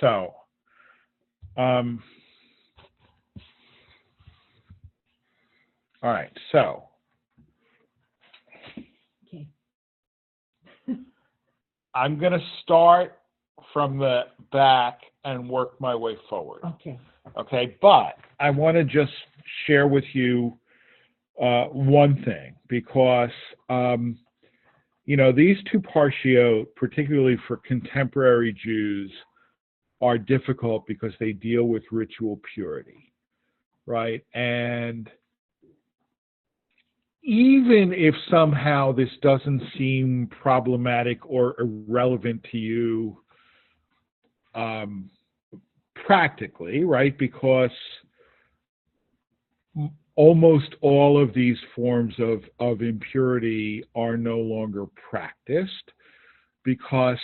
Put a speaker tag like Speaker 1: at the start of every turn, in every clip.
Speaker 1: So, all right. So,
Speaker 2: Okay.
Speaker 1: I'm going to start from the back and work my way forward.
Speaker 2: Okay.
Speaker 1: Okay, but I want to just share with you one thing, because these two parshiot, particularly for contemporary Jews, are difficult because they deal with ritual purity, right? And even if somehow this doesn't seem problematic or irrelevant to you practically, right? Because almost all of these forms of impurity are no longer practiced, because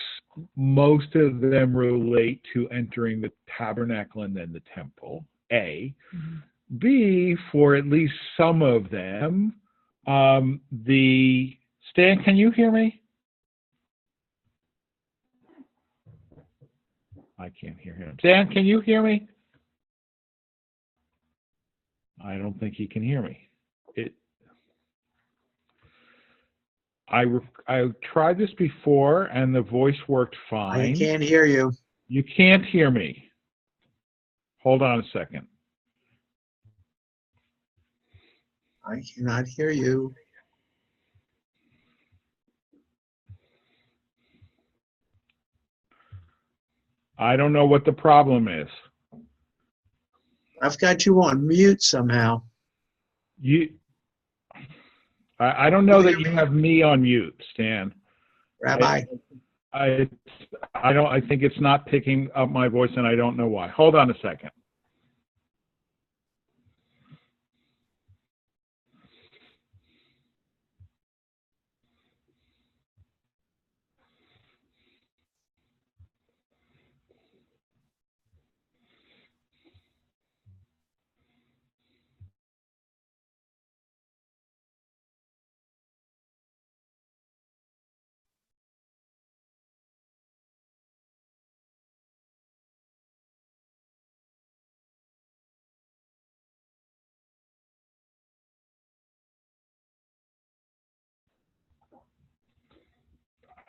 Speaker 1: most of them relate to entering the tabernacle and then the temple, A.
Speaker 2: Mm-hmm.
Speaker 1: B, for at least some of them, Stan, can you hear me? I can't hear him. Stan, can you hear me? I don't think he can hear me. I tried this before and the voice worked fine.
Speaker 3: I can't hear you.
Speaker 1: You can't hear me. Hold on a second.
Speaker 3: I cannot hear you.
Speaker 1: I don't know what the problem is.
Speaker 3: I've got you on mute somehow.
Speaker 1: I don't know that you have me on mute, Stan.
Speaker 3: Rabbi,
Speaker 1: I think it's not picking up my voice, and I don't know why. Hold on a second.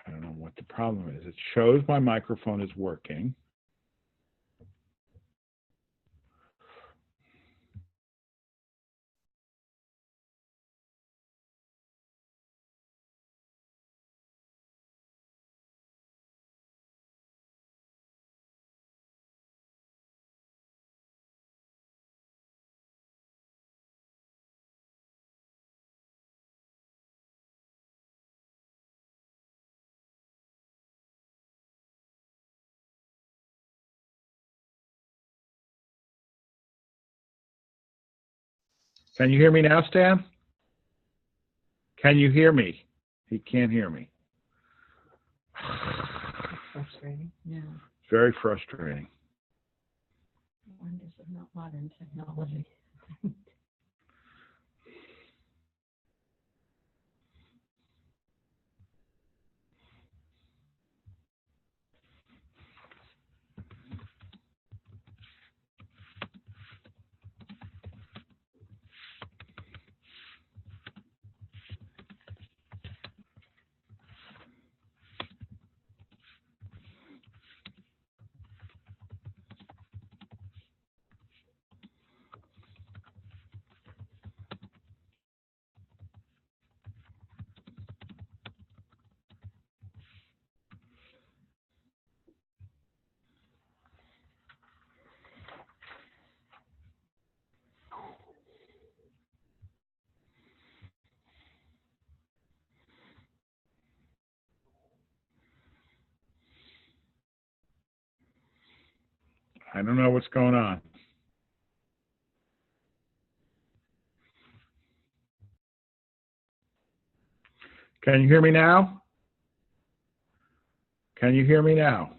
Speaker 1: I don't know what the problem is. It shows my microphone is working. Can you hear me now, Stan? Can you hear me? He can't hear me.
Speaker 2: Frustrating. Yeah.
Speaker 1: Very frustrating.
Speaker 2: Wonders of not modern technology.
Speaker 1: I don't know what's going on. Can you hear me now? Can you hear me now?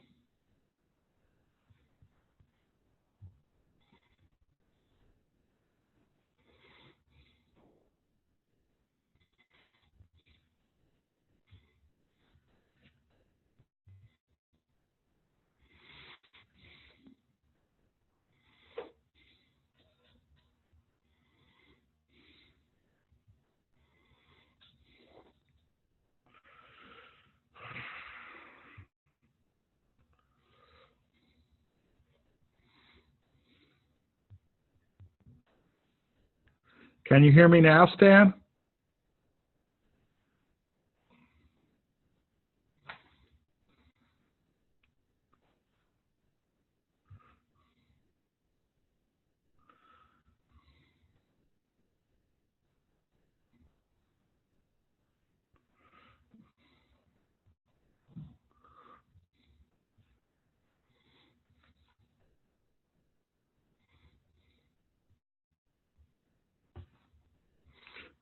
Speaker 1: Can you hear me now, Stan?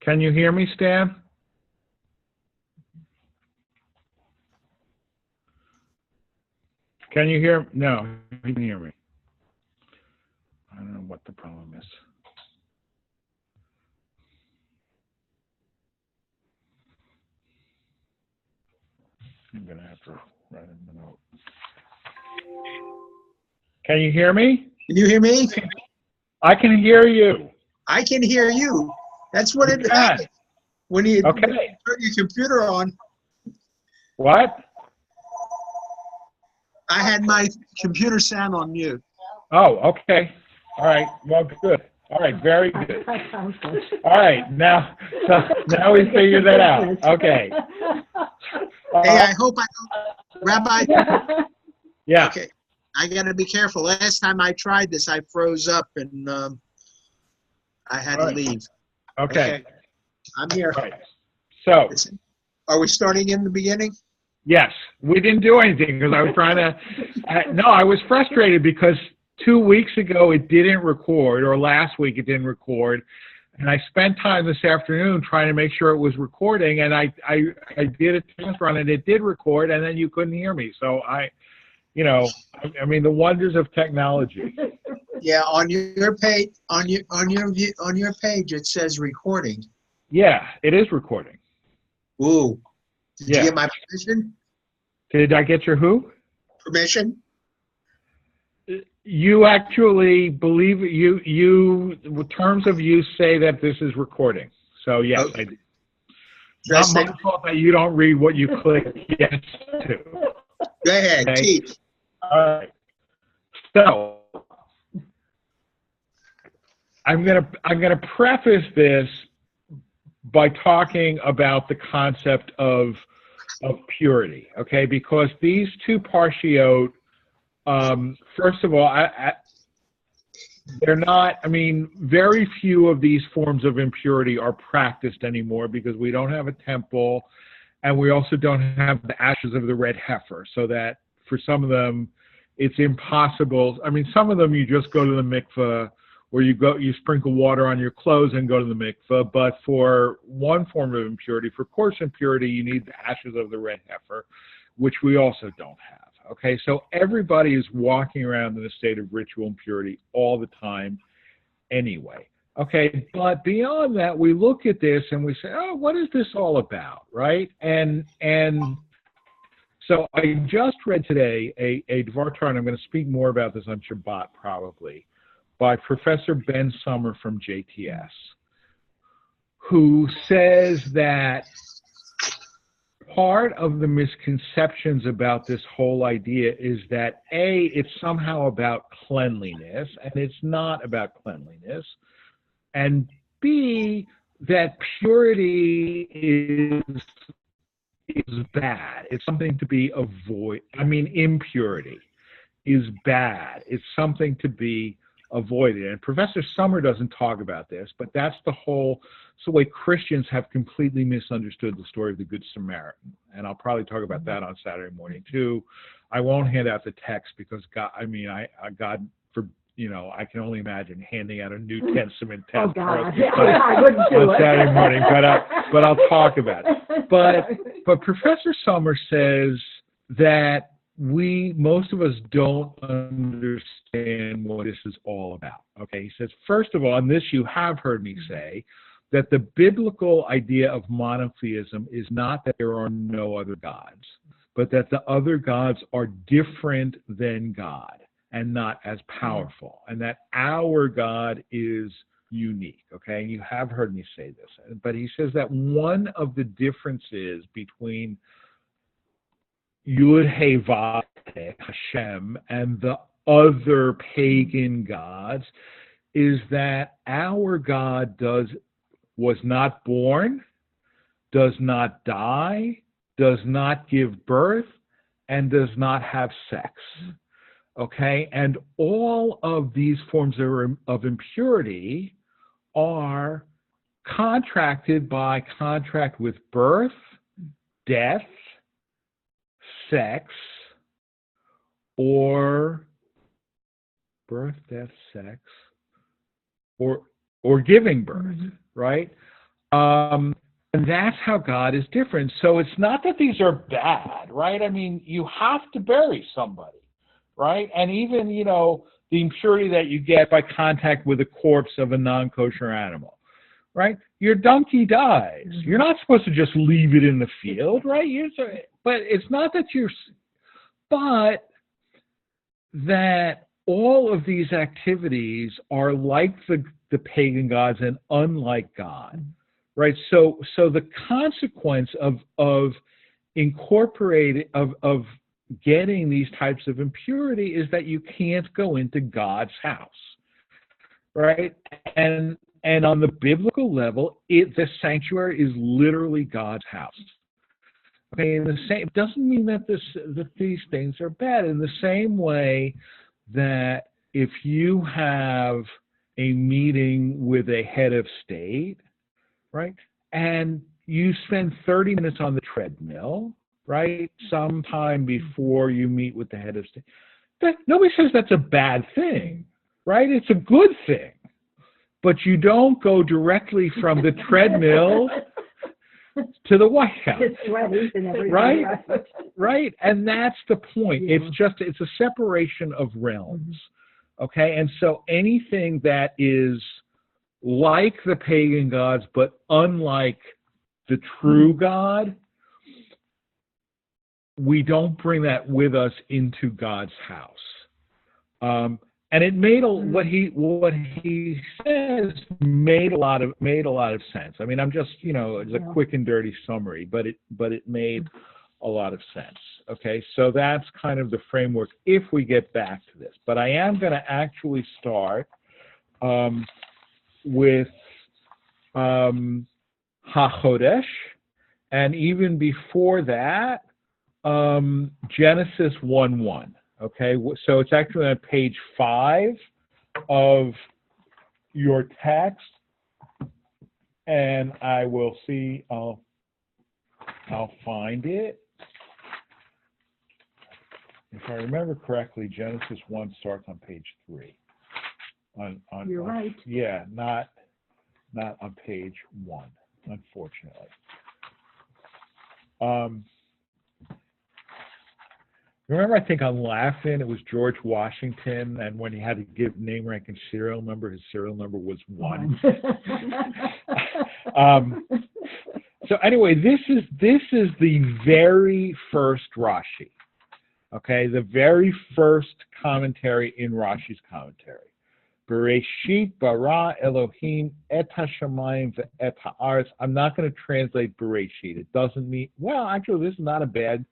Speaker 1: Can you hear me, Stan? Can you hear? No, you can hear me. I don't know what the problem is. I'm going to have to write a note. Can you hear me?
Speaker 3: Can you hear me?
Speaker 1: I can hear you.
Speaker 3: I can hear you. That's what it
Speaker 1: You
Speaker 3: happens when you
Speaker 1: Okay.
Speaker 3: turn your computer on.
Speaker 1: What?
Speaker 3: I had my computer sound on mute.
Speaker 1: Oh, okay. All right. Well, good. All right. Very good.
Speaker 2: That sounds good.
Speaker 1: All right. Now we figured that out. Okay.
Speaker 3: Hey, I hope I don't, Rabbi.
Speaker 1: Yeah.
Speaker 3: Okay, I got to be careful. Last time I tried this, I froze up and I had to
Speaker 1: Right.
Speaker 3: leave.
Speaker 1: Okay.
Speaker 3: I'm here.
Speaker 1: All right. So,
Speaker 3: Are we starting in the beginning?
Speaker 1: yes, we didn't do anything because I was trying to. No, I was frustrated because 2 weeks ago it didn't record, or last week it didn't record, and I spent time this afternoon trying to make sure it was recording, and I did a test run and it did record, and then you couldn't hear me. So I mean the wonders of technology.
Speaker 3: Yeah, on your page, on your page, it says recording.
Speaker 1: Yeah, it is recording.
Speaker 3: Ooh, did
Speaker 1: Yeah.
Speaker 3: you get my permission?
Speaker 1: Did I get your who?
Speaker 3: Permission?
Speaker 1: You actually believe you terms of use say that this is recording. So yes,
Speaker 3: Okay.
Speaker 1: I do.
Speaker 3: Should I
Speaker 1: Not
Speaker 3: say-
Speaker 1: my fault that you don't read what you click yes to.
Speaker 3: Go ahead,
Speaker 1: Okay.
Speaker 3: teach.
Speaker 1: All right. So I'm gonna preface this by talking about the concept of purity, okay? Because these two parshiot, first of all, they're not. I mean, very few of these forms of impurity are practiced anymore because we don't have a temple, and we also don't have the ashes of the red heifer. So that for some of them, it's impossible. I mean, some of them you just go to the mikveh, or you sprinkle water on your clothes and go to the mikveh. But for one form of impurity, for coarse impurity, you need the ashes of the red heifer, which we also don't have. Okay, so everybody is walking around in a state of ritual impurity all the time anyway. Okay, but beyond that, we look at this and we say, oh, what is this all about, right? And so I just read today a Dvar Torah, and I'm going to speak more about this on Shabbat probably, by Professor Ben Sommer from JTS, who says that part of the misconceptions about this whole idea is that A, it's somehow about cleanliness, and it's not about cleanliness, and B, that purity is bad. It's something to be avoided. I mean, impurity is bad. It's something to be avoided. And Professor Sommer doesn't talk about this, but that's the way Christians have completely misunderstood the story of the Good Samaritan. And I'll probably talk about that on Saturday morning too. I won't hand out the text because God, I can only imagine handing out a New Testament text.
Speaker 2: Oh God, I wouldn't do
Speaker 1: on
Speaker 2: it.
Speaker 1: Saturday morning, but I'll talk about it. But Professor Sommer says that most of us don't understand what this is all about. Okay, he says, first of all, and this you have heard me say, that the biblical idea of monotheism is not that there are no other gods, but that the other gods are different than God and not as powerful, and that our God is unique. Okay, and you have heard me say this, but he says that one of the differences between Yud He Vav He, Hashem, and the other pagan gods is that our God does was not born, does not die, does not give birth, and does not have sex. Okay? And all of these forms of impurity are contracted by contract with birth, death, sex, or birth, death, sex, or giving birth, right? And that's how God is different. So it's not that these are bad, right? I mean, you have to bury somebody, right? And even, the impurity that you get by contact with the corpse of a non-kosher animal, right? Your donkey dies. You're not supposed to just leave it in the field, right? But it's not that but that all of these activities are like the pagan gods and unlike God, right? So the consequence of incorporating of getting these types of impurity is that you can't go into God's house, right? And on the biblical level, the sanctuary is literally God's house. Okay, it doesn't mean that these things are bad. In the same way that if you have a meeting with a head of state, right, and you spend 30 minutes on the treadmill, right, sometime before you meet with the head of state, nobody says that's a bad thing, right? It's a good thing. But you don't go directly from the treadmill to the White House, right? Right, and that's the point. Yeah. It's a separation of realms, okay? And so anything that is like the pagan gods but unlike the true God, we don't bring that with us into God's house. And it made what he says made a lot of sense. I mean, I'm just it's a quick and dirty summary, but it made a lot of sense. Okay, so that's kind of the framework if we get back to this. But I am going to actually start with HaChodesh, and even before that, Genesis 1:1. Okay, so it's actually on page 5 of your text, and I will see. I'll find it. If I remember correctly, Genesis 1 starts on page 3.
Speaker 2: You're right.
Speaker 1: Yeah, not on page 1, unfortunately. Remember, I think on Laughing, it was George Washington, and when he had to give name, rank, and serial number, his serial number was 1. So anyway, this is the very first Rashi, okay, the very first commentary in Rashi's commentary. Bereshit bara Elohim et hashamayim ve'et ha'aretz. I'm not going to translate Bereshit. It doesn't mean, well, actually, this is not a bad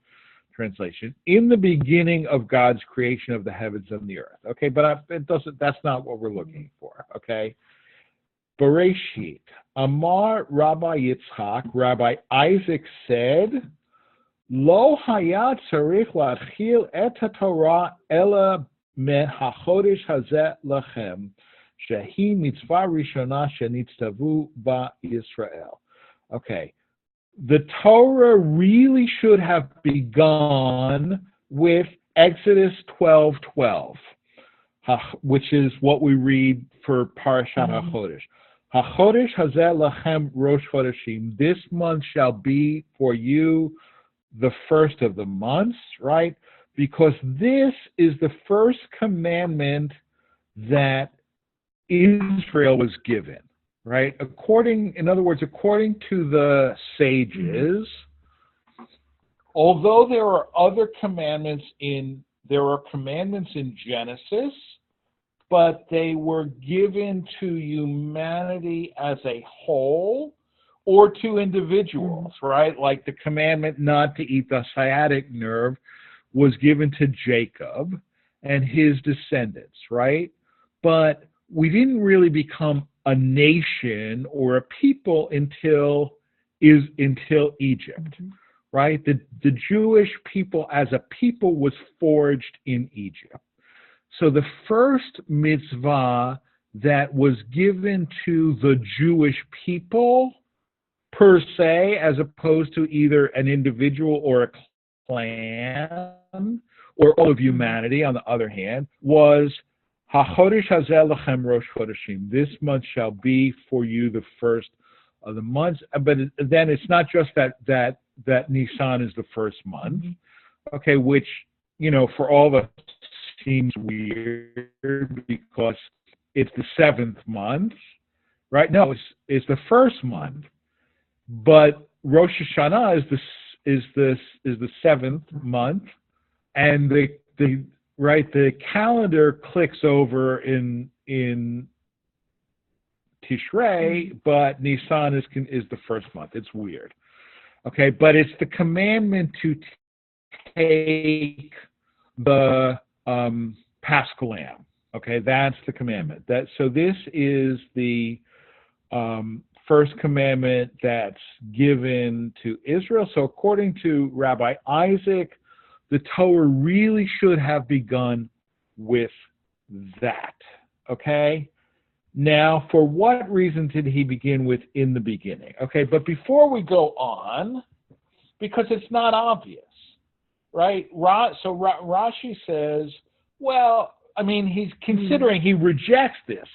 Speaker 1: translation. In the beginning of God's creation of the heavens and the earth. Okay, but that's not what we're looking for. Okay. Bereshit. Amar Rabbi Yitzchak, Rabbi Isaac said, Lo haya tzarich la'achil et haTorah ela me'hachodesh hazeh lachem, shehi mitzvah rishona shenitztavu ba Yisrael. Okay. The Torah really should have begun with Exodus 12:12, which is what we read for Parashat HaChodesh. HaChodesh hazeh lachem rosh chodeshim. This month shall be for you the first of the months, right? Because this is the first commandment that Israel was given. Right? In other words, according to the sages, although there are other commandments there are commandments in Genesis, but they were given to humanity as a whole or to individuals, right? Like the commandment not to eat the sciatic nerve was given to Jacob and his descendants, right? But we didn't really become a nation or a people until Egypt, right? The Jewish people as a people was forged in Egypt. So the first mitzvah that was given to the Jewish people per se, as opposed to either an individual or a clan or all of humanity, on the other hand, was HaChodesh Hazeh Lachem Rosh Chodeshim. This month shall be for you the first of the months. But then it's not just that Nisan is the first month, okay, which, for all of us seems weird because it's the 7th month, right? No, it's the first month. But Rosh Hashanah is the 7th month, and the calendar clicks over in Tishrei, but Nisan is the first month. It's weird, okay? But it's the commandment to take the Paschal Lamb, okay? That's the commandment. So this is the first commandment that's given to Israel. So according to Rabbi Isaac, the Torah really should have begun with that, okay? Now, for what reason did he begin with in the beginning? Okay, but before we go on, because it's not obvious, right? So Rashi says, well, I mean, he's considering, he rejects this,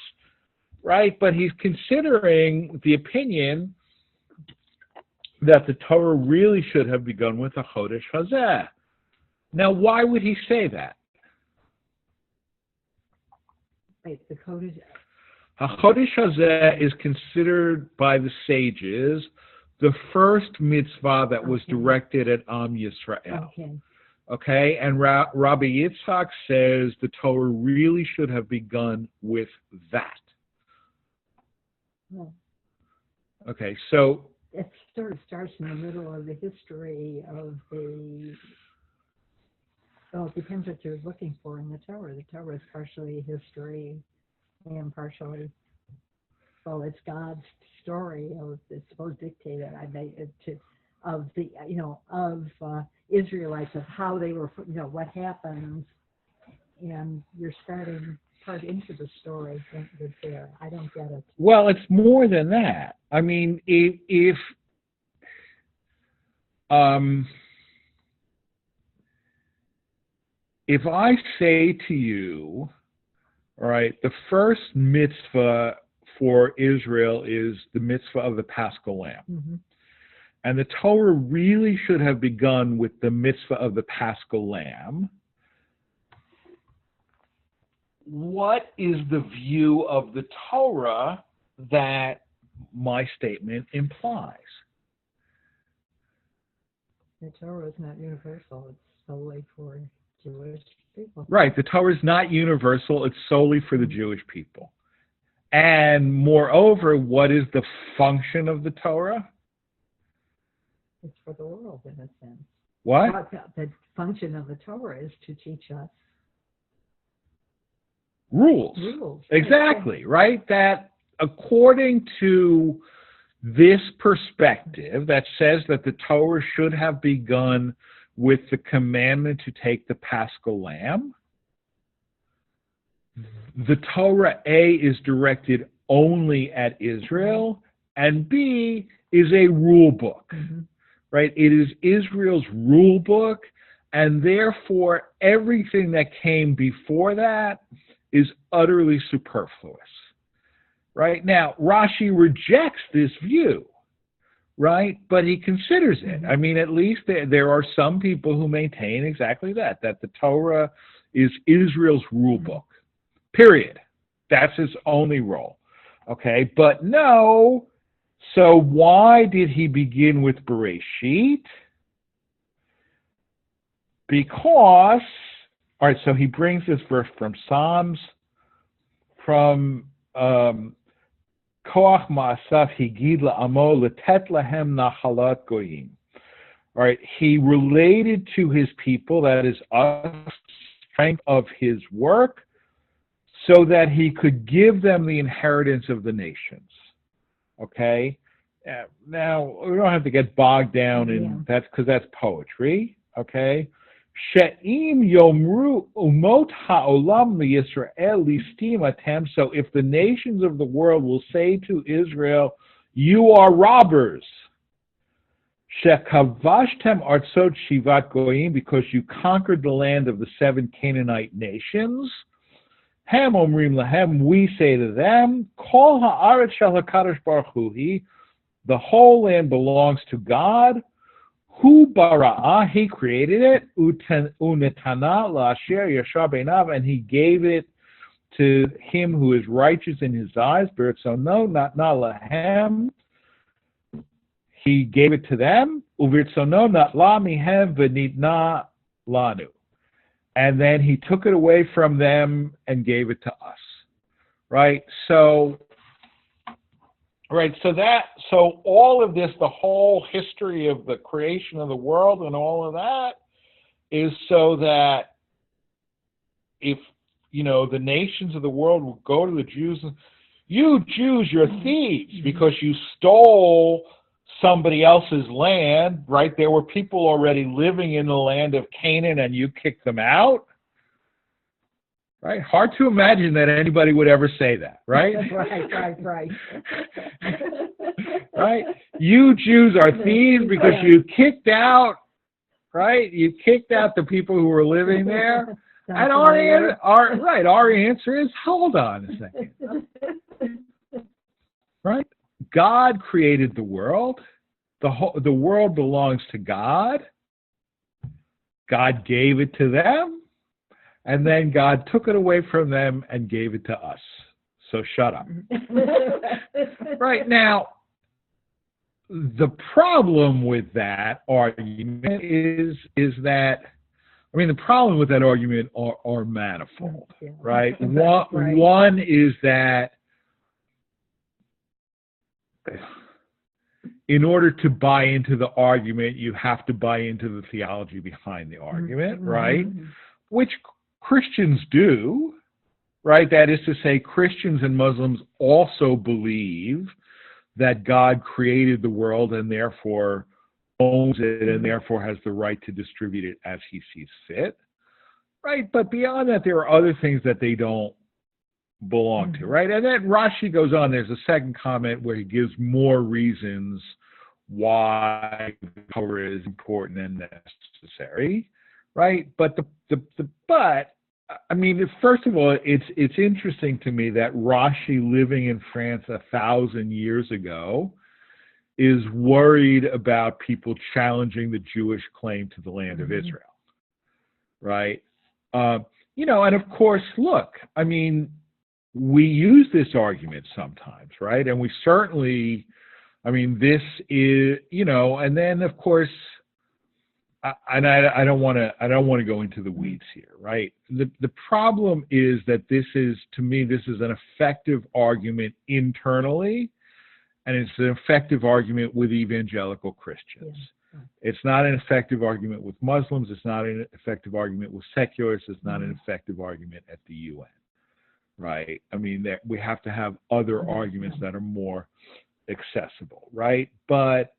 Speaker 1: right? But he's considering the opinion that the Torah really should have begun with HaChodesh Hazeh. Now, why would he say that?
Speaker 2: Wait, the Chodesh.
Speaker 1: HaChodesh Hazeh is considered by the sages the first mitzvah that was directed at Am Yisrael. Okay, and Rabbi Yitzchak says the Torah really should have begun with that. Okay, so
Speaker 2: it sort of starts in the middle of the history of well, it depends what you're looking for in the Torah. The Torah is partially history and partially, well, it's God's story of the supposed dictator of the Israelites, of how they were, what happens, and you're starting part into the story that's there. I don't get it.
Speaker 1: Well, it's more than that. I mean, if I say to you, all right, the first mitzvah for Israel is the mitzvah of the Paschal Lamb. And the Torah really should have begun with the mitzvah of the Paschal Lamb. What is the view of the Torah that my statement implies?
Speaker 2: The Torah is not universal. It's solely for Jewish people.
Speaker 1: Right. The Torah is not universal. It's solely for the Jewish people. And moreover, what is the function of the Torah?
Speaker 2: It's for the world, in a sense.
Speaker 1: What?
Speaker 2: The function of the Torah is to teach us
Speaker 1: rules. Exactly, right? That according to this perspective that says that the Torah should have begun with the commandment to take the Paschal Lamb, the Torah, A, is directed only at Israel, and B, is a rule book, right? It is Israel's rule book, and therefore everything that came before that is utterly superfluous, right? Now, Rashi rejects this view, right? But he considers it. I mean, at least there are some people who maintain exactly that the Torah is Israel's rule book, period. That's his only role, okay? But no, so why did he begin with Bereshit? Because, all right, so he brings this verse from Psalms, from Koach Ma'asaf Higid La'amo Letet Lahem Nachalat Goyim. All right, he related to his people, that is us, strength of his work, so that he could give them the inheritance of the nations. Okay? Now, we don't have to get bogged down in that's because that's poetry. Okay? She'im yomru umot ha'olam liYisrael listim atem. So if the nations of the world will say to Israel, you are robbers. Shekavashtem artzot shivat goyim, because you conquered the land of the 7 Canaanite nations. Hem omrim lahem, we say to them, Kol ha'aretz shel HaKadosh Baruch Hu hi, the whole land belongs to God. Hu bara'ah, he created it. Unetana la'asher yashar beinav, and he gave it to him who is righteous in his eyes. B'ritzono not lahem, he gave it to them. Uvirtzono not la mihem v'nitna lanu. And then he took it away from them and gave it to us. Right? So all of this, the whole history of the creation of the world and all of that, is so that if, the nations of the world will go to the Jews and, you Jews, you're thieves because you stole somebody else's land, right? There were people already living in the land of Canaan and you kicked them out, right? Hard to imagine that anybody would ever say that, right?
Speaker 2: Right.
Speaker 1: Right? You Jews are thieves because you kicked out, right? You kicked out the people who were living there. And our answer is, hold on a second. Right? God created the world. The world belongs to God. God gave it to them. And then God took it away from them and gave it to us. So shut up. Right now, the problem with that argument is that, the problem with that argument are manifold, right? One is that in order to buy into the argument, you have to buy into the theology behind the argument, right? Which Christians do, right? That is to say, Christians and Muslims also believe that God created the world and therefore owns it and therefore has the right to distribute it as he sees fit, right? But beyond that, there are other things that they don't belong to, right? And then Rashi goes on, there's a second comment where he gives more reasons why Torah is important and necessary, right? But first of all, it's interesting to me that Rashi, living in France 1,000 years ago, is worried about people challenging the Jewish claim to the land of Israel, right? And of course, look, we use this argument sometimes, right? And we certainly, this is, and then of course, I don't want to go into the weeds here, right? The problem is that this is an effective argument internally, and it's an effective argument with evangelical Christians. Yeah. It's not an effective argument with Muslims. It's not an effective argument with secularists. It's not an effective argument at the UN, right? We have to have other arguments that are more accessible, right? But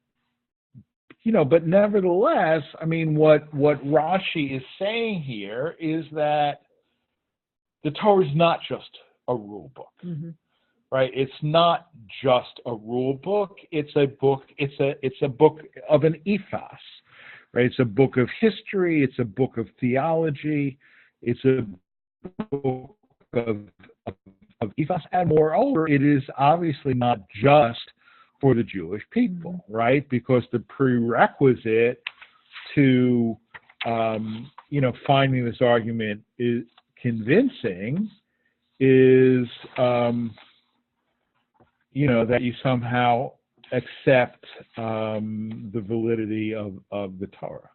Speaker 1: nevertheless, what Rashi is saying here is that the Torah is not just a rule book, right? It's not just a rule book. It's a book. It's a book of an ethos, right? It's a book of history. It's a book of theology. It's a book of ethos, and moreover, it is obviously not just for the Jewish people, right? Because the prerequisite to, finding this argument is convincing is, that you somehow accept the validity of the Torah,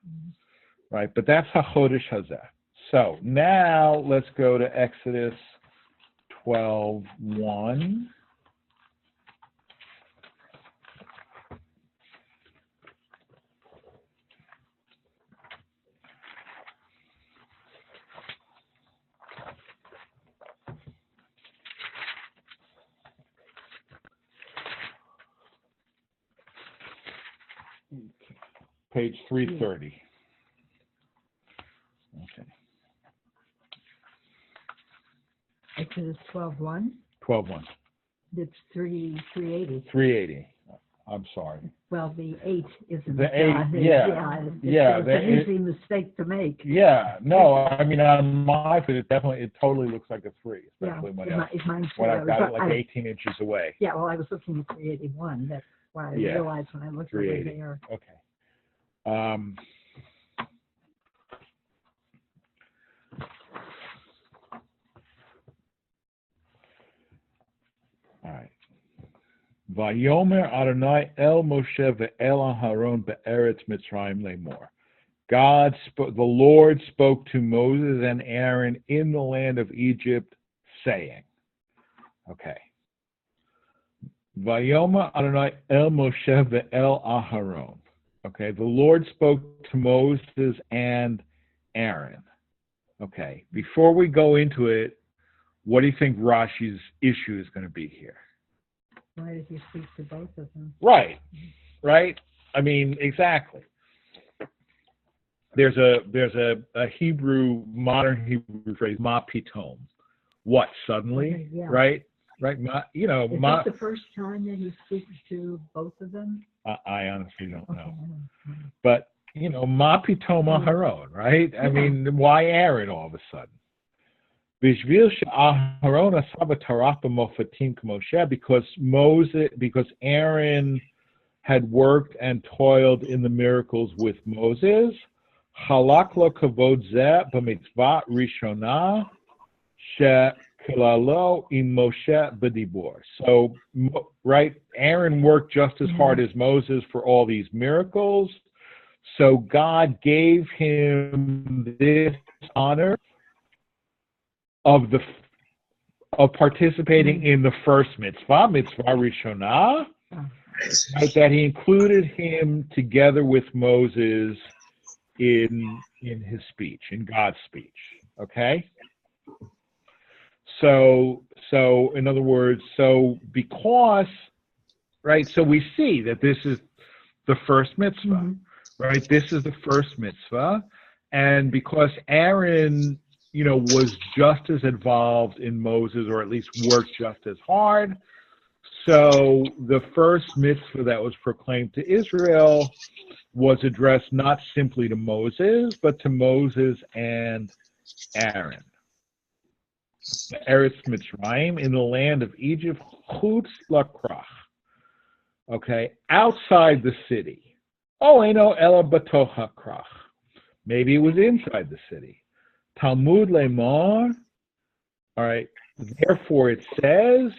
Speaker 1: right? But that's HaChodesh Hazeh. So now let's go to Exodus 12:1. Page 330. Okay.
Speaker 2: Exodus 12:1.
Speaker 1: 12:1.
Speaker 2: It's 380.
Speaker 1: 380. I'm sorry.
Speaker 2: Well, the 8 isn't.
Speaker 1: The 8, yeah.
Speaker 2: It's an easy mistake to make.
Speaker 1: Yeah, no, I mean, on my foot, it totally looks like a 3, especially when I've got it like 18 inches away.
Speaker 2: Yeah, well, I was looking at 381. That's why I realized when I looked over there.
Speaker 1: Okay. All right. Vayomer Adonai el Moshe ve'el Aharon be'eretz Mitzrayim lemor. The Lord spoke to Moses and Aaron in the land of Egypt, saying, okay. Vayomer Adonai el Moshe ve'el Aharon. Okay, the Lord spoke to Moses and Aaron. Okay, before we go into it, what do you think Rashi's issue is going to be here?
Speaker 2: Why did he speak to both of them?
Speaker 1: Right. I mean, exactly. There's a modern Hebrew phrase, ma pitom. What, suddenly?
Speaker 2: Okay, yeah.
Speaker 1: Right?
Speaker 2: Is that the first time that he speaks to both of them?
Speaker 1: I honestly don't know.
Speaker 2: Okay.
Speaker 1: But, ma pitom Aharon, right? I mean, why Aaron all of a sudden? Because Aaron had worked and toiled in the miracles with Moses. Halak lo kavod zeh b'mitzvah rishona shekilalo im Moshe b'dibur. So, right, Aaron worked just as hard as Moses for all these miracles. So God gave him this honor of participating in the first mitzvah rishonah, right, that he included him together with Moses in his speech, in God's speech. Okay? So in other words, because, right, so we see that this is the first mitzvah, right? This is the first mitzvah, and because Aaron was just as involved in Moses, or at least worked just as hard. So the first mitzvah that was proclaimed to Israel was addressed not simply to Moses, but to Moses and Aaron. Eretz Mitzrayim, in the land of Egypt, chutz lakrach. Okay, outside the city. Oh, eno ela batoch hakrach. Maybe it was inside the city. Talmud lemar, all right, therefore it says,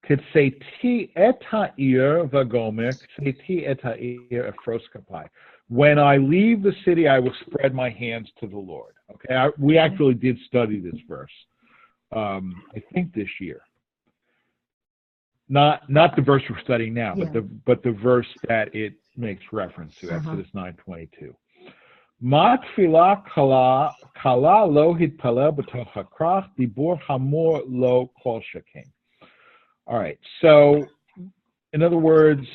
Speaker 1: K'tseiti et ha'ir v'gomer, k'tseiti et ha'ir efros kapai. When I leave the city, I will spread my hands to the Lord. Okay, we actually did study this verse, I think this year. Not the verse we're studying now, but the verse that it makes reference to, Exodus 9:22. Ma tefillah kala lo hitpalel b'toch hakrach dibur hamor lo kol shekain. All right, so in other words,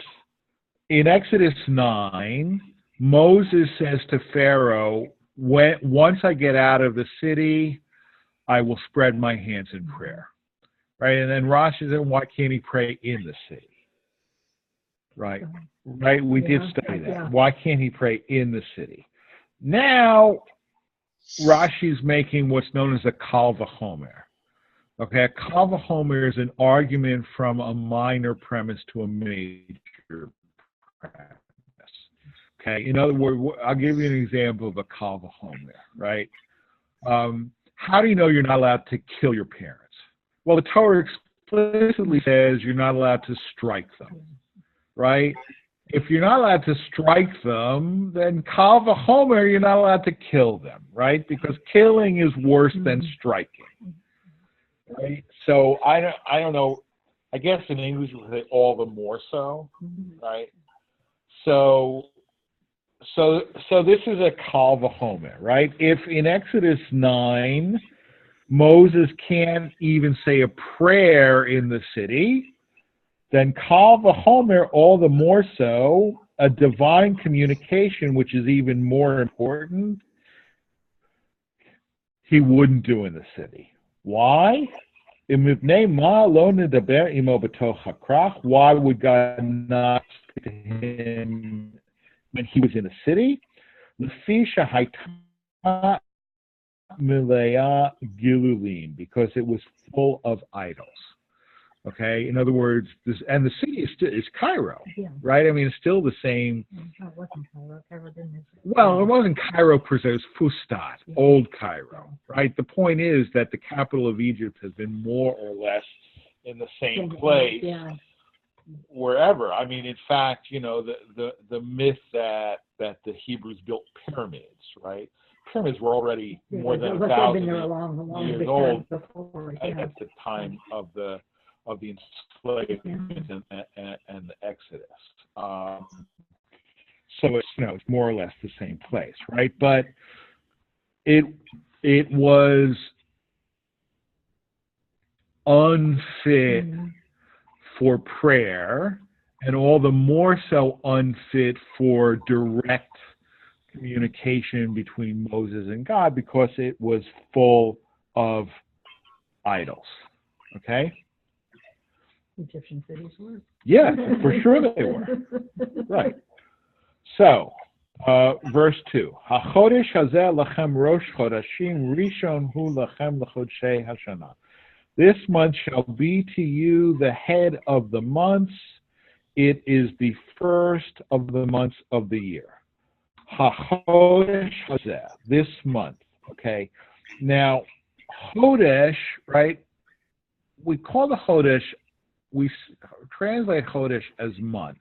Speaker 1: in Exodus 9, Moses says to Pharaoh, once I get out of the city, I will spread my hands in prayer. Right, and then Rashi said, why can't he pray in the city? Right, we did study that. Yeah. Why can't he pray in the city? Now, Rashi's making what's known as a kal v'chomer. Okay, a kal v'chomer is an argument from a minor premise to a major premise. Okay, in other words, I'll give you an example of a kal v'chomer, right? How do you know you're not allowed to kill your parents? Well, the Torah explicitly says you're not allowed to strike them, right? If you're not allowed to strike them, then kal v'chomer, you're not allowed to kill them, right? Because killing is worse than striking, right? So I don't know. I guess in English we say all the more so, right? So this is a kal v'chomer, right? If in Exodus 9, Moses can't even say a prayer in the city, then Kal v'Homer, all the more so, a divine communication, which is even more important, he wouldn't do in the city. Why? Why would God not speak to him when he was in the city? Because it was full of idols. Okay, in other words, and the city is Cairo, right? I mean, it's still the same.
Speaker 2: No, it wasn't Cairo. Cairo didn't exist.
Speaker 1: Well, it wasn't Cairo per se, it was Fustat, old Cairo, right? The point is that the capital of Egypt has been more or less in the same place wherever. I mean, in fact, the myth that the Hebrews built pyramids, right? Pyramids were already more than 1,000 years old at the time of the enslavement and the Exodus. So it's more or less the same place, right? But it was unfit for prayer, and all the more so unfit for direct communication between Moses and God, because it was full of idols. Okay?
Speaker 2: Egyptian cities were.
Speaker 1: Yeah, for sure they were. Right. So, verse 2. HaChodesh hazeh lachem rosh chodashim rishon hu lachem l'chodshei hashana. This month shall be to you the head of the months. It is the first of the months of the year. HaChodesh hazeh, this month. Okay. Now, Chodesh, right? We call the Chodesh, we translate Chodesh as month,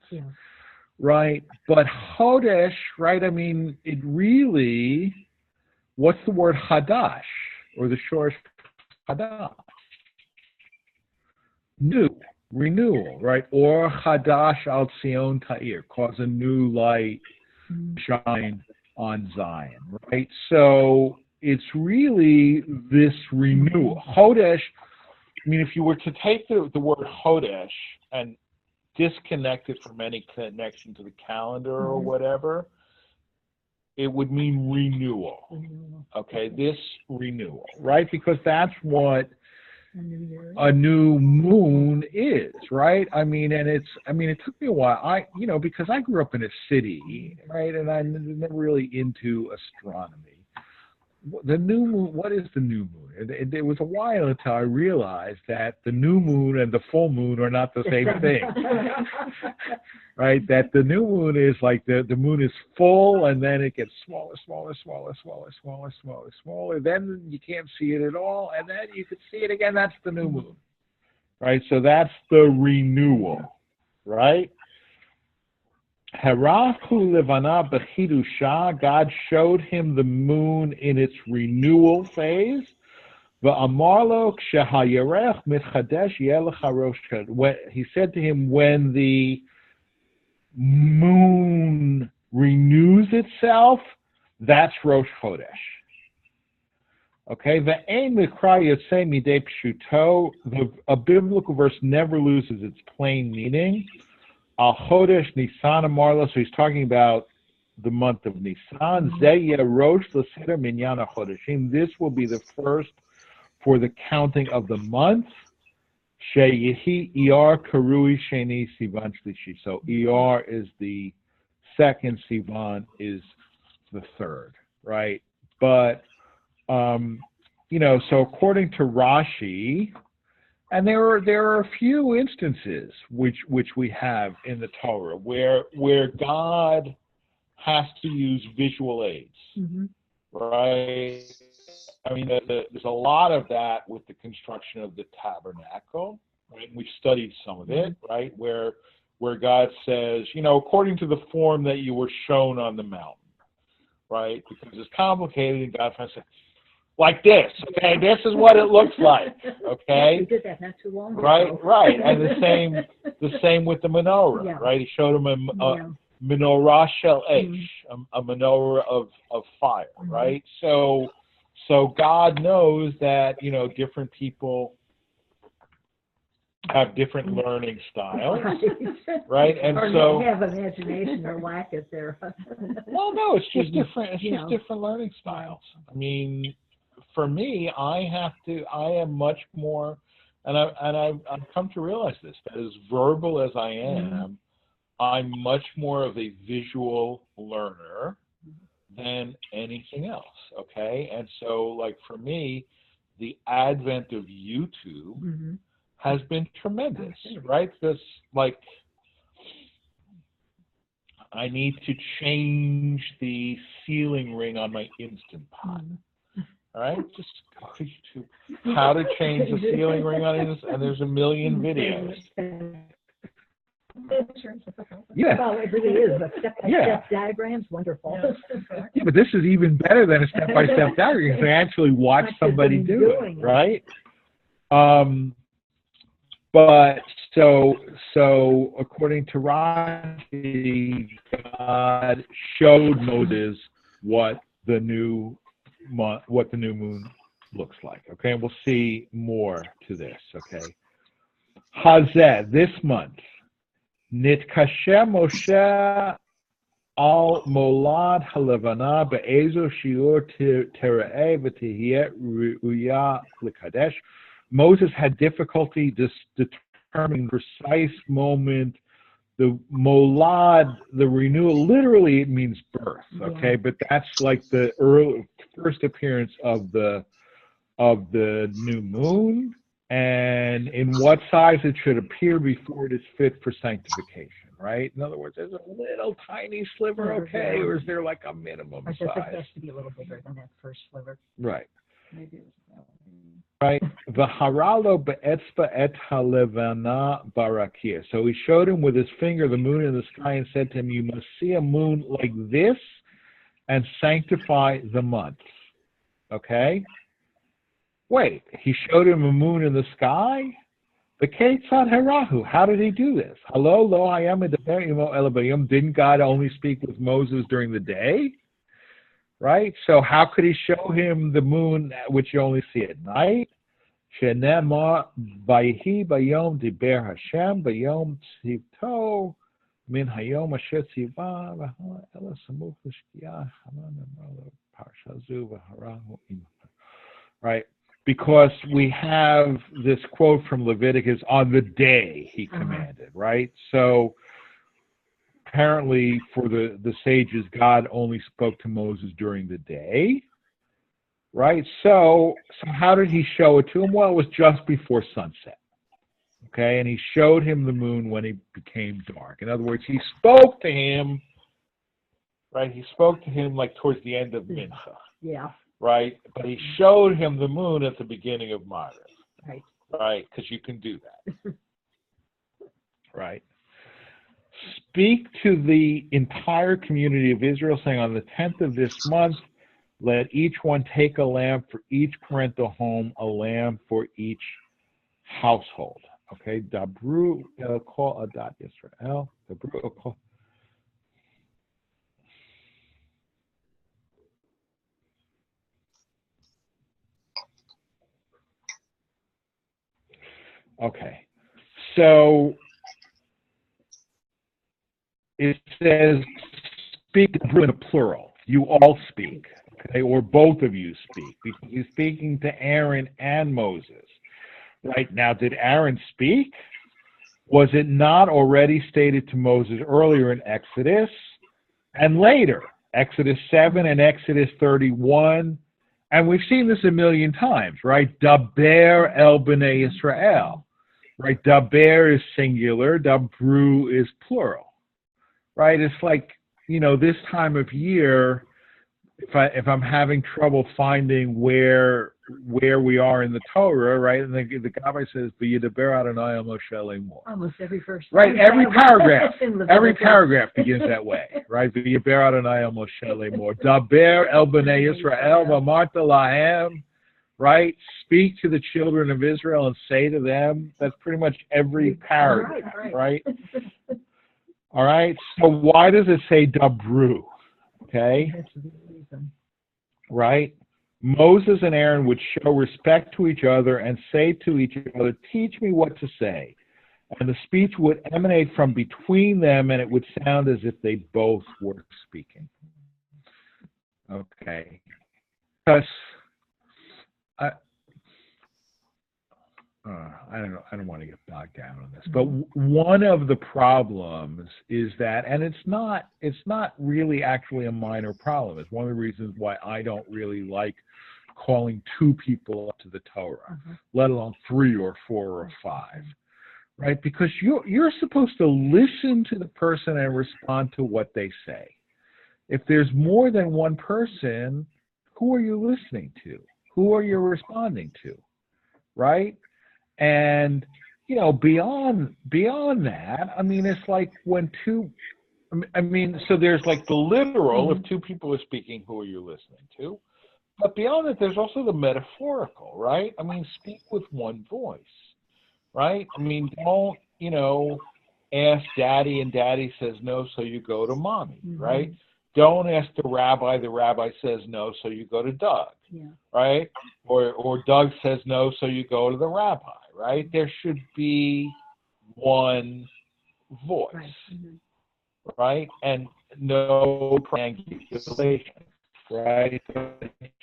Speaker 1: right? But Chodesh, right? I mean, it really, what's the word Hadash, or the short Hadash? New, renewal, right? Or Hadash al Zion Ta'ir, cause a new light shine on Zion, right? So it's really this renewal. Chodesh, I mean, if you were to take the word Chodesh and disconnect it from any connection to the calendar or whatever, it would mean renewal. Okay, this renewal, right? Because that's what a new moon is, right? I mean, it took me a while. Because I grew up in a city, right, and I'm never really into astronomy. The new moon, what is the new moon? It was a while until I realized that the new moon and the full moon are not the same thing. Right? That the new moon is like the moon is full, and then it gets smaller. Then you can't see it at all, and then you can see it again. That's the new moon. Right? So that's the renewal. Right? Harachu levana b'chidusha, God showed him the moon in its renewal phase. V'amar lo k'shehayerech mitchadesh yeh lecha rosh chodesh. He said to him, when the moon renews itself, that's Rosh Chodesh. Okay, v'ein mikra yotzei midei pshuto. A biblical verse never loses its plain meaning. Al Chodesh Nisan Amarla, so he's talking about the month of Nisan. Zeh Rosh L'Seder Minyan HaChodeshim. This will be the first for the counting of the month. Sheyehi Iyar Karui Sheni Sivan Shlishi. So Iyar is the second, Sivan is the third, right? But so according to Rashi, and there are a few instances which we have in the Torah where God has to use visual aids, right? I mean, there's a lot of that with the construction of the tabernacle, right? We've studied some of it, right? Where God says, according to the form that you were shown on the mountain, right? Because it's complicated, and God says, like this, okay? This is what it looks like, okay?
Speaker 2: We did that not too long ago.
Speaker 1: Right. And the same with the menorah, right? He showed him a menorah shel esh, a menorah of fire, right? So God knows that different people have different learning styles,
Speaker 2: Right.
Speaker 1: right? And
Speaker 2: Or
Speaker 1: so,
Speaker 2: have imagination or lack it there.
Speaker 1: well, no, it's just different. It's
Speaker 2: You
Speaker 1: just
Speaker 2: know.
Speaker 1: different learning styles. I mean, for me, I am much more, and I've come to realize this, that as verbal as I am, I'm much more of a visual learner than anything else, okay? And so, like, for me, the advent of YouTube has been tremendous, right? Because, like, I need to change the ceiling ring on my Instant Pot. All right, just go to YouTube. How to change the ceiling ring on Instant, and there's a million videos. Yeah.
Speaker 2: Well, it really is. The step-by-step diagrams, wonderful.
Speaker 1: Yeah, but this is even better than a step-by-step diagram because I actually watch somebody do it, right? But so according to Rashi, God showed Moses what the new moon looks like. Okay, and we'll see more to this. Okay, Hazeh, this month, Nitkasher Moshe al Molad Halavana be'ezo shiur tera'eh v'tihiyeh ruya l'kadesh. Moses had difficulty determining the precise moment. The molad, the renewal, literally it means birth, okay? But that's like the first appearance of the new moon, and in what size it should appear before it is fit for sanctification, right? In other words, there's a little tiny sliver, okay, or is there like a minimum size?
Speaker 2: It has to be a little bigger than that first sliver.
Speaker 1: Right.
Speaker 2: Maybe it was
Speaker 1: right? V'haralo be'etzva et halevana barakia. So he showed him with his finger the moon in the sky and said to him, you must see a moon like this and sanctify the months. Okay? Wait, he showed him a moon in the sky? The Ketzad Harahu. How did he do this? Hello, lo hayam edaber imo ela bayom. Didn't God only speak with Moses during the day? Right? So how could he show him the moon, which you only see at night? Shenema vayhi bayom diber Hashem bayom tzivto min hayom asher tziva ela samuch l'shkiyah haman amar parshazu v'harahu im. Right? Because we have this quote from Leviticus, on the day he commanded, right? So apparently for the sages, God only spoke to Moses during the day, right? So how did he show it to him? Well, it was just before sunset, okay? And he showed him the moon when it became dark. In other words, he spoke to him, right? He spoke to him like towards the end of Mincha.
Speaker 2: Yeah.
Speaker 1: Right? But he showed him the moon at the beginning of Maariv.
Speaker 2: Right.
Speaker 1: Right? Because you can do that. Right? Speak to the entire community of Israel, saying, on the 10th of this month, let each one take a lamb for each parental home, a lamb for each household. Okay? Dabru el kol adat Yisrael. Dabru el kol. Okay, so it says speak in a plural. You all speak, okay, or both of you speak, because he's speaking to Aaron and Moses. Right now, did Aaron speak? Was it not already stated to Moses earlier in Exodus and later, Exodus 7 and Exodus 31? And we've seen this a million times, right? Daber el b'nei Yisrael. Right, daber is singular, dabru is plural. Right, it's like, this time of year, if I'm having trouble finding where we are in the Torah, right, and the Gabbai says, "V'yidaber Adonai el Moshe lemor."
Speaker 2: Almost every verse.
Speaker 1: Right, every paragraph begins that way. Right, V'yidaber Adonai el Moshe lemor. Daber el b'nei Yisrael v'amarta lahem. Right? Speak to the children of Israel and say to them. That's pretty much every paragraph, right? All right. So why does it say dabru? Okay. Right? Moses and Aaron would show respect to each other and say to each other, "Teach me what to say." And the speech would emanate from between them, and it would sound as if they both were speaking. Okay. Because I don't want to get bogged down on this, but one of the problems is that, and it's not really actually a minor problem. It's one of the reasons why I don't really like calling 2 people up to the Torah, let alone 3 or 4 or 5, right? Because you're supposed to listen to the person and respond to what they say. If there's more than one person, who are you listening to? Who are you responding to, right? And, beyond that, I mean, it's like when so there's like the literal, if 2 people are speaking, who are you listening to? But beyond that, there's also the metaphorical, right? I mean, speak with one voice, right? I mean, don't, ask daddy and daddy says no, so you go to mommy, right? Don't ask the rabbi says no, so you go to Doug, right? Or Doug says no, so you go to the rabbi, right? There should be one voice, right? And no triangulation, right?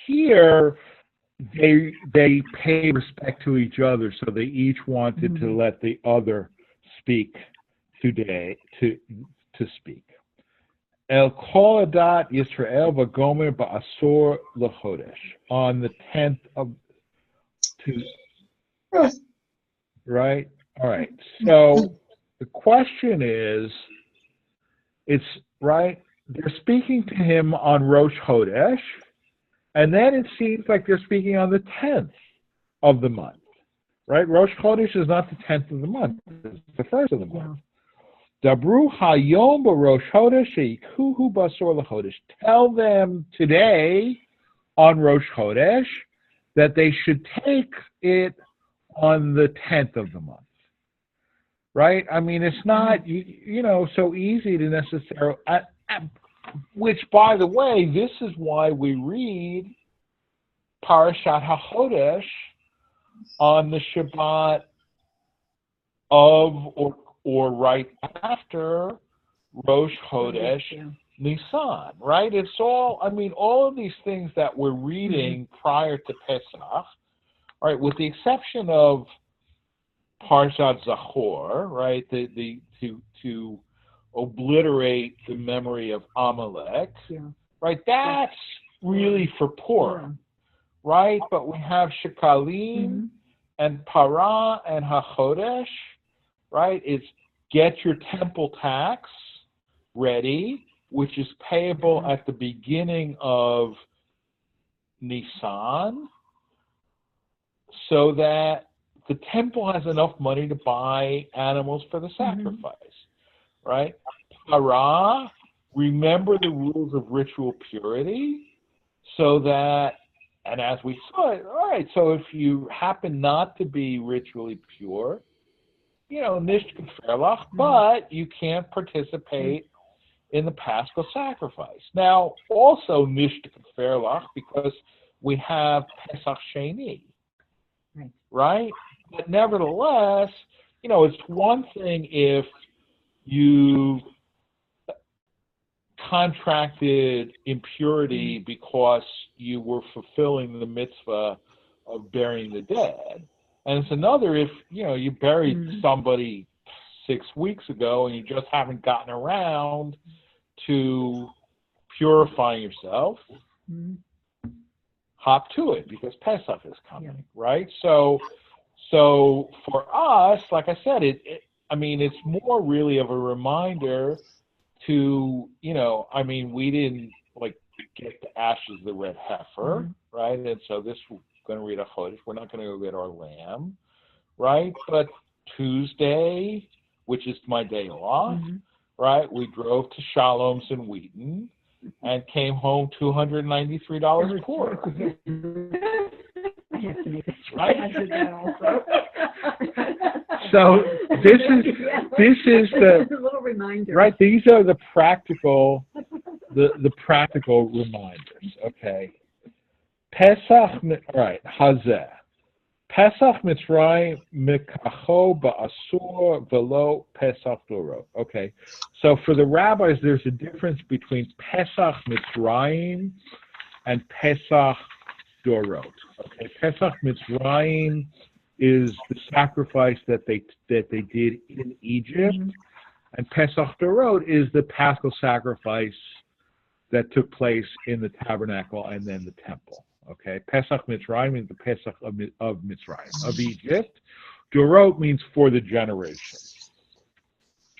Speaker 1: Here, they pay respect to each other, so they each wanted to let the other speak today, to speak. El Kol Adat Yisrael Vagomer Ba'asor LeChodesh, on the 10th of right? All right. So the question is, it's right, they're speaking to him on Rosh Chodesh, and then it seems like they're speaking on the 10th of the month, right? Rosh Chodesh is not the 10th of the month, it's the 1st of the month. Dabru hayom b'Rosh Chodesh sheikuhu basor l'chodesh. Tell them today on Rosh Chodesh that they should take it on the 10th of the month, right? I mean, it's not so easy to necessarily. Which, by the way, this is why we read Parashat HaChodesh on the Shabbat of or right after Rosh Chodesh Nisan, right? It's all, all of these things that we're reading prior to Pesach, right, with the exception of Parshat Zachor, right, to obliterate the memory of Amalek, right? That's really for Purim, right? But we have Shekalim and Parah and HaChodesh, right? It's get your temple tax ready, which is payable at the beginning of Nisan, so that the temple has enough money to buy animals for the sacrifice, right? Parah, remember the rules of ritual purity, so that, and as we saw it, all right, so if you happen not to be ritually pure, nicht gefährlich, but you can't participate in the Paschal sacrifice. Now, also nicht gefährlich, because we have Pesach Sheni, right? But nevertheless, it's one thing if you contracted impurity because you were fulfilling the mitzvah of burying the dead. And it's another if, you buried somebody 6 weeks ago and you just haven't gotten around to purifying yourself, hop to it because Pesach is coming, right? So for us, like I said, it's more really of a reminder to, we didn't get the ashes of the red heifer, right? And so this we're going to read HaChodesh. We're not going to go get our lamb, right? But Tuesday, which is my day off, right? We drove to Shalom's in Wheaton and came home $293 poor.
Speaker 2: I have to make this
Speaker 1: right.
Speaker 2: I did that also.
Speaker 1: So this is the
Speaker 2: a little reminder,
Speaker 1: right. These are the practical, the practical reminders. Okay, Pesach, right, Hazeh. Pesach Mitzrayim Mikacho Ba'asur Velo Pesach Dorot. Okay, so for the rabbis, there's a difference between Pesach Mitzrayim and Pesach Dorot. Okay, Pesach Mitzrayim is the sacrifice that they did in Egypt, and Pesach Dorot is the Paschal sacrifice that took place in the tabernacle and then the temple. Okay, Pesach Mitzrayim means the Pesach of Mitzrayim, of Egypt. Dorot means for the generation.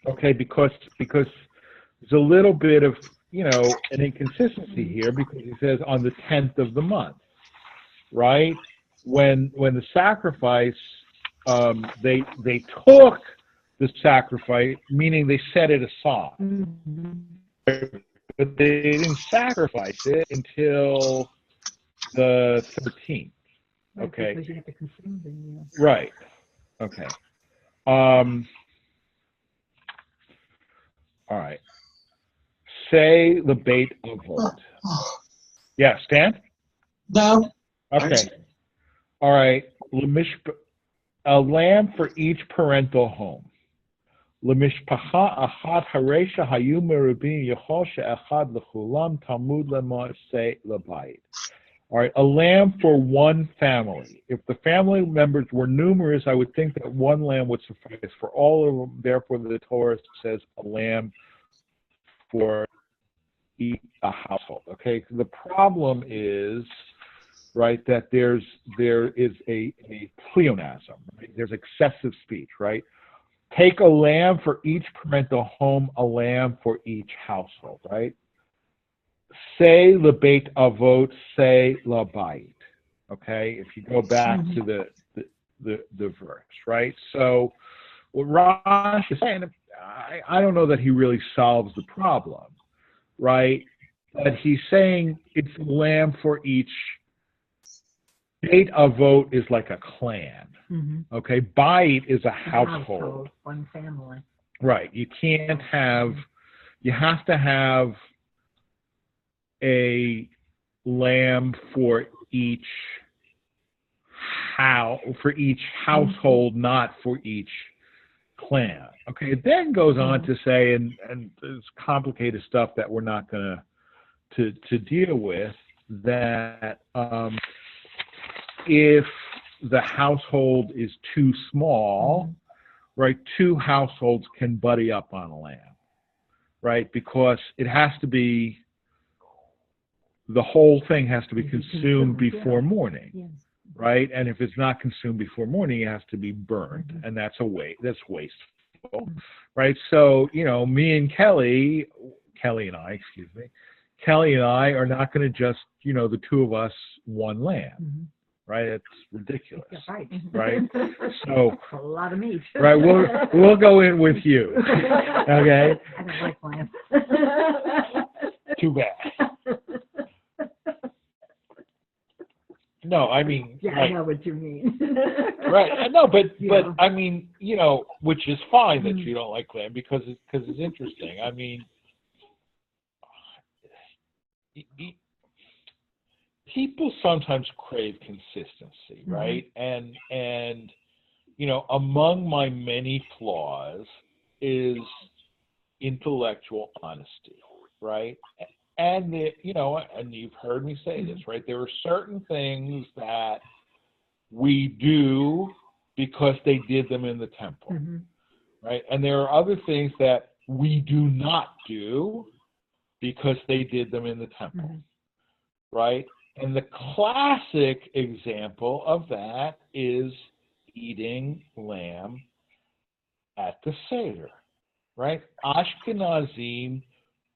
Speaker 1: Okay, because there's a little bit of an inconsistency here, because he says on the 10th of the month, right? When the sacrifice, they took the sacrifice, meaning they set it aside, but they didn't sacrifice it until the 13th. Okay.
Speaker 2: Because you have to consume them,
Speaker 1: Right. Okay. All right. Say the bait of vote. Yeah, Stan?
Speaker 3: No.
Speaker 1: Okay. All right. A lamb for each parental home. Lemishpacha achat haresha hayu merubim yachol she'echad lechulam talmud lema'aseh lebayit. All right, a lamb for one family. If the family members were numerous, I would think that one lamb would suffice for all of them. Therefore, the Torah says a lamb for a household. Okay, the problem is, right, that there is a pleonasm. Right? There's excessive speech. Right. Take a lamb for each parental home, a lamb for each household. Right. Say lebeit avot, say labayit. Okay, if you go back to the verse, right? So what Rashi is saying, I don't know that he really solves the problem, right? But he's saying it's a lamb for each. Beit avot is like a clan. Okay, bayit is a household.
Speaker 2: One family.
Speaker 1: Right. You have to have a lamb for each household, not for each clan. Okay, it then goes on to say, and there's complicated stuff that we're not going to deal with, that if the household is too small, right, two households can buddy up on a lamb, right, because it has to be, the whole thing has to be consumed before morning, right? And if it's not consumed before morning, it has to be burned, and that's wasteful, right? So, me and Kelly and I are not going to just, the two of us, one lamb, right? It's ridiculous, right? So
Speaker 2: a lot of meat.
Speaker 1: Right, we'll go in with you, okay?
Speaker 2: I don't like lamb.
Speaker 1: Too bad. No, I mean,
Speaker 2: yeah, I know what you mean.
Speaker 1: Right, no, but I mean, which is fine that you don't like lamb because it's interesting. I mean, people sometimes crave consistency, right? And among my many flaws is intellectual honesty, right? And and you've heard me say this, right? There are certain things that we do because they did them in the temple, right? And there are other things that we do not do because they did them in the temple, right? And the classic example of that is eating lamb at the Seder, right? Ashkenazim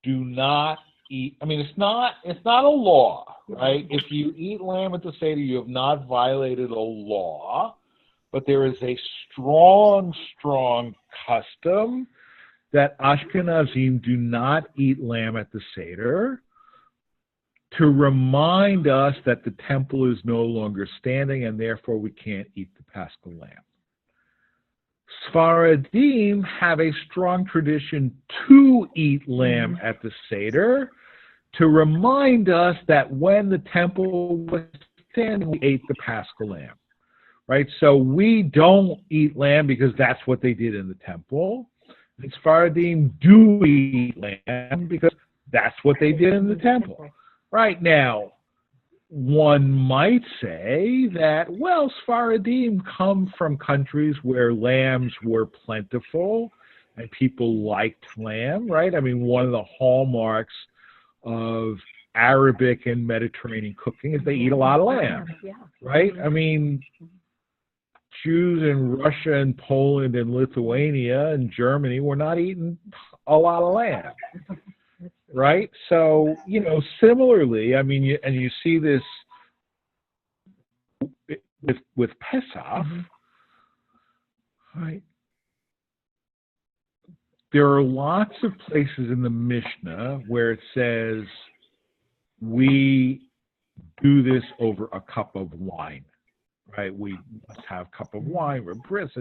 Speaker 1: do not eat. I mean, it's not a law, right? If you eat lamb at the Seder, you have not violated a law, but there is a strong custom that Ashkenazim do not eat lamb at the Seder to remind us that the temple is no longer standing and therefore we can't eat the Paschal lamb. Sfaradim have a strong tradition to eat lamb at the Seder to remind us that when the temple was and we ate the Paschal lamb, right? So we don't eat lamb because that's what they did in the temple. And Sfaradim do eat lamb because that's what they did in the temple. Right now, one might say that, well, Sfaradim come from countries where lambs were plentiful and people liked lamb, right? I mean, one of the hallmarks of Arabic and Mediterranean cooking is they eat a lot of lamb, right? I mean, Jews in Russia and Poland and Lithuania and Germany were not eating a lot of lamb, right? So, similarly, I mean, you see this with Pesach, right? There are lots of places in the Mishnah where it says we do this over a cup of wine, right? We must have a cup of wine for bris,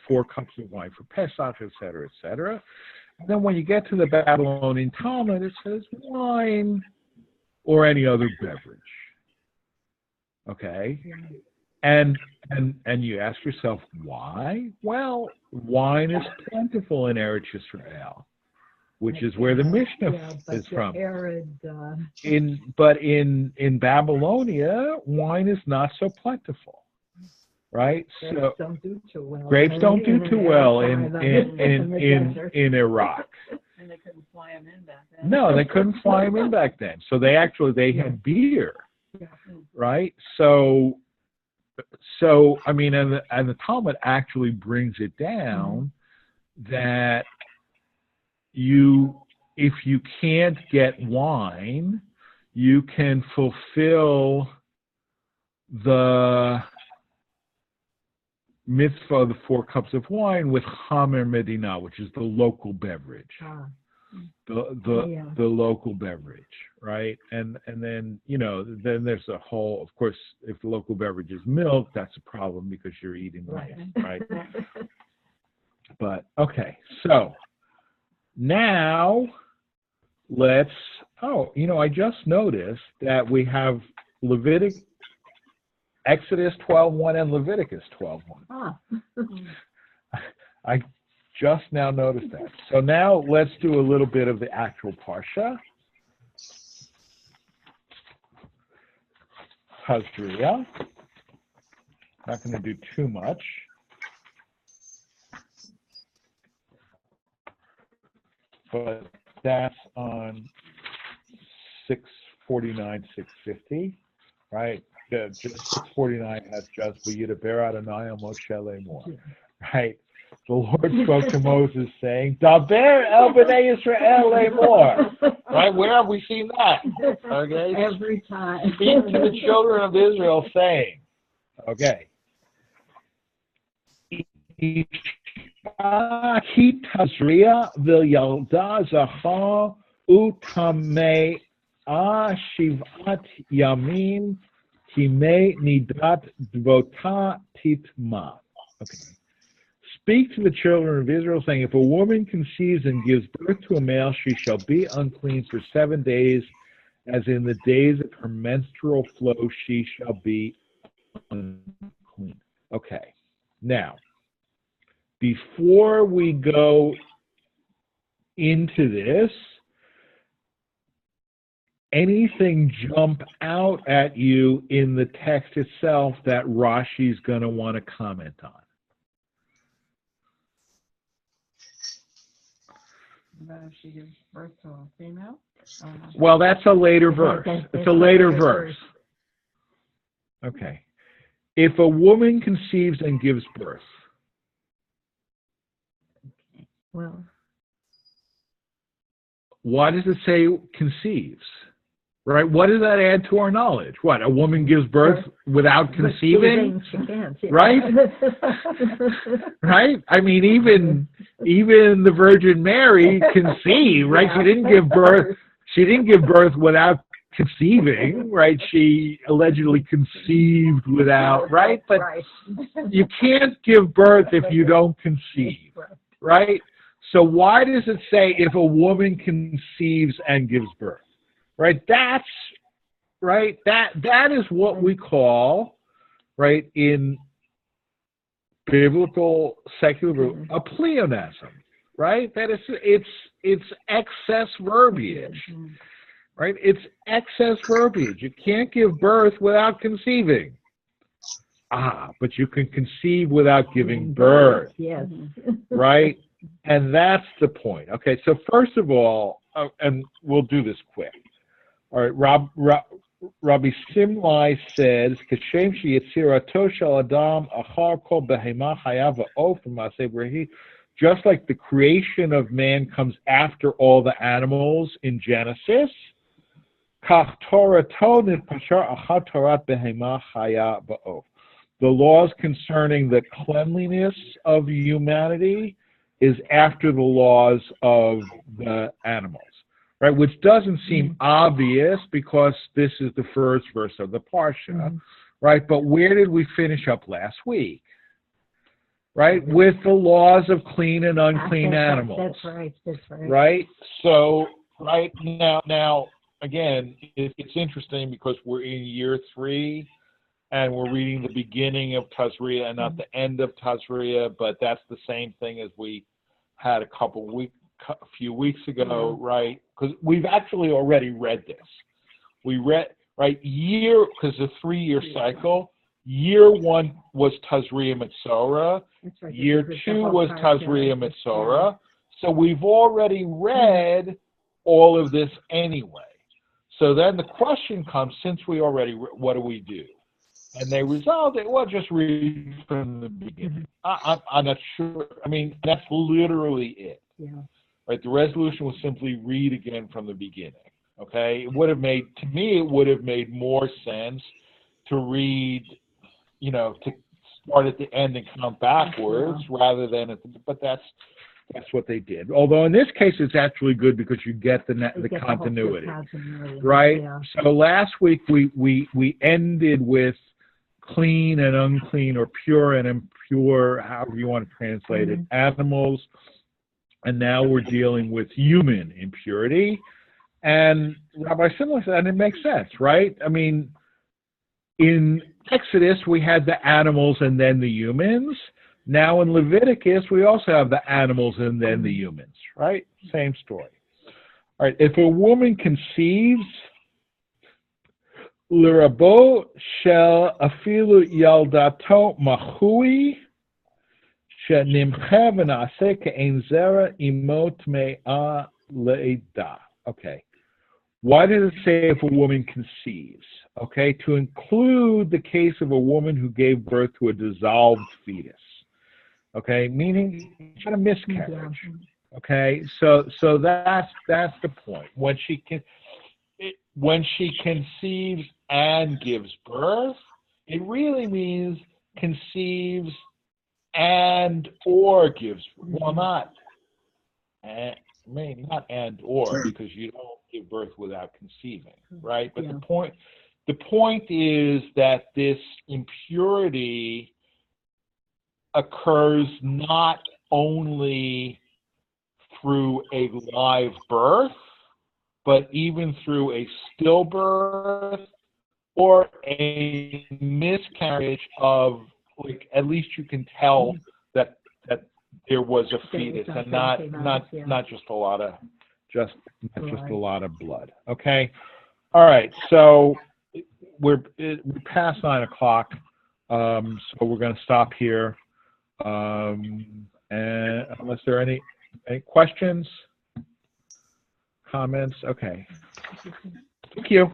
Speaker 1: 4 cups of wine for Pesach, et cetera, et cetera. And then when you get to the Babylonian Talmud, it says wine or any other beverage. Okay? And you ask yourself, why? Well, wine is plentiful in Eretz Yisrael, which is where the Mishnah is from. But in Babylonia, wine is not so plentiful, right?
Speaker 2: Grapes don't do too well.
Speaker 1: Grapes don't do too well in Iraq.
Speaker 4: And they couldn't fly them in back then.
Speaker 1: No, they couldn't fly them in back then. So they had beer, right? So I mean, and the Talmud actually brings it down that if you can't get wine, you can fulfill the mitzvah of the 4 cups of wine with Chamer Medina, which is the local beverage. The local beverage, right? And then then there's a whole, of course, if the local beverage is milk, that's a problem because you're eating rice, right? But okay, so now let's I just noticed that we have Exodus 12:1 and Leviticus 12:1. I just now noticed that. So now let's do a little bit of the actual Parsha. Tazria. Not going to do too much. But that's on 649, 650, right? Just 649 has just V'yidaber Adonai el Moshe lemor, right? The Lord spoke to Moses saying, Daber el b'nei Yisrael lemor. Right? Where have we seen that? Okay.
Speaker 2: Every time.
Speaker 1: Speak to the children of Israel saying, okay. Ki Tazria v'yalda zachar utamei shivat yamim kimei nidat dvota titma. Okay. Speak to the children of Israel, saying, if a woman conceives and gives birth to a male, she shall be unclean for 7 days, as in the days of her menstrual flow she shall be unclean. Okay. Now, before we go into this, anything jump out at you in the text itself that Rashi's going to want to comment on?
Speaker 4: She gives birth to a female?
Speaker 1: Well, that's a later verse. It's a later verse. Okay. If a woman conceives and gives birth.
Speaker 2: Well,
Speaker 1: why does it say conceives? Right? What does that add to our knowledge? What, a woman gives birth without conceiving? Right? Right? I mean, even the Virgin Mary conceived, right? She didn't give birth. She didn't give birth without conceiving, right? She allegedly conceived without, right? But you can't give birth if you don't conceive, right? So why does it say if a woman conceives and gives birth? Right? That's right? That is what we call, right, in biblical secular a pleonasm, right? That is it's excess verbiage, right? It's excess verbiage. You can't give birth without conceiving. But you can conceive without giving birth.
Speaker 2: Yes.
Speaker 1: Right? And that's the point. Okay, so first of all, and we'll do this quick. All right, Rabbi Simlai says, "Kashem sheyitzirato shel adam achar kol behema chayav va'of v'maseh b'rehi." Just like the creation of man comes after all the animals in Genesis, kach Torato nitpashar achar Torat behema chaya va'of. The laws concerning the cleanliness of humanity is after the laws of the animals, right? Which doesn't seem obvious because this is the first verse of the Parsha, right? But where did we finish up last week? Right? With the laws of clean and unclean animals.
Speaker 2: That's right.
Speaker 1: Right? So, right now, again, it's interesting because we're in year 3, and we're reading the beginning of Tazria and not the end of Tazria, but that's the same thing as we had a few weeks ago, right? Because we've actually already read this. We read, right, because the 3-year cycle, year 1 was Tazria Metzora,
Speaker 2: Right.
Speaker 1: year 2 was Tazria Metzora, so we've already read all of this anyway. So then the question comes, since we already, what do we do? And they resolved it, well, just read from the beginning. I'm not sure. I mean, that's literally it.
Speaker 2: Yeah.
Speaker 1: Right? The resolution was simply read again from the beginning. Okay? It would have made more sense to read, to start at the end and count backwards rather than but that's what they did. Although in this case, it's actually good because you get the continuity. Right?
Speaker 2: Yeah.
Speaker 1: So last week we ended with clean and unclean, or pure and impure, however you want to translate it, animals. And now we're dealing with human impurity. And Rabbi Simla said, and it makes sense, right? I mean, in Exodus, we had the animals and then the humans. Now in Leviticus, we also have the animals and then the humans, right? Same story. All right, if a woman conceives, L'rabo shel afilu yaldato machui shenimcha v'naseh ke'ein zera imo tme'a le'eda. Okay. Why does it say if a woman conceives? Okay, to include the case of a woman who gave birth to a dissolved fetus. Okay, meaning she had a miscarriage. Okay, so that's the point. When she conceives and gives birth, it really means conceives and or gives. Well, not and or, because you don't give birth without conceiving, right? But the point is that this impurity occurs not only through a live birth, but even through a stillbirth or a miscarriage of, like, at least you can tell that there was a fetus and not just a lot of a lot of blood. Okay, all right. So we're past 9 o'clock, so we're going to stop here. And unless there are any questions, comments, okay. Thank you.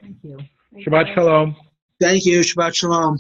Speaker 2: Thank you.
Speaker 1: Shabbat shalom.
Speaker 3: Thank you. Shabbat shalom.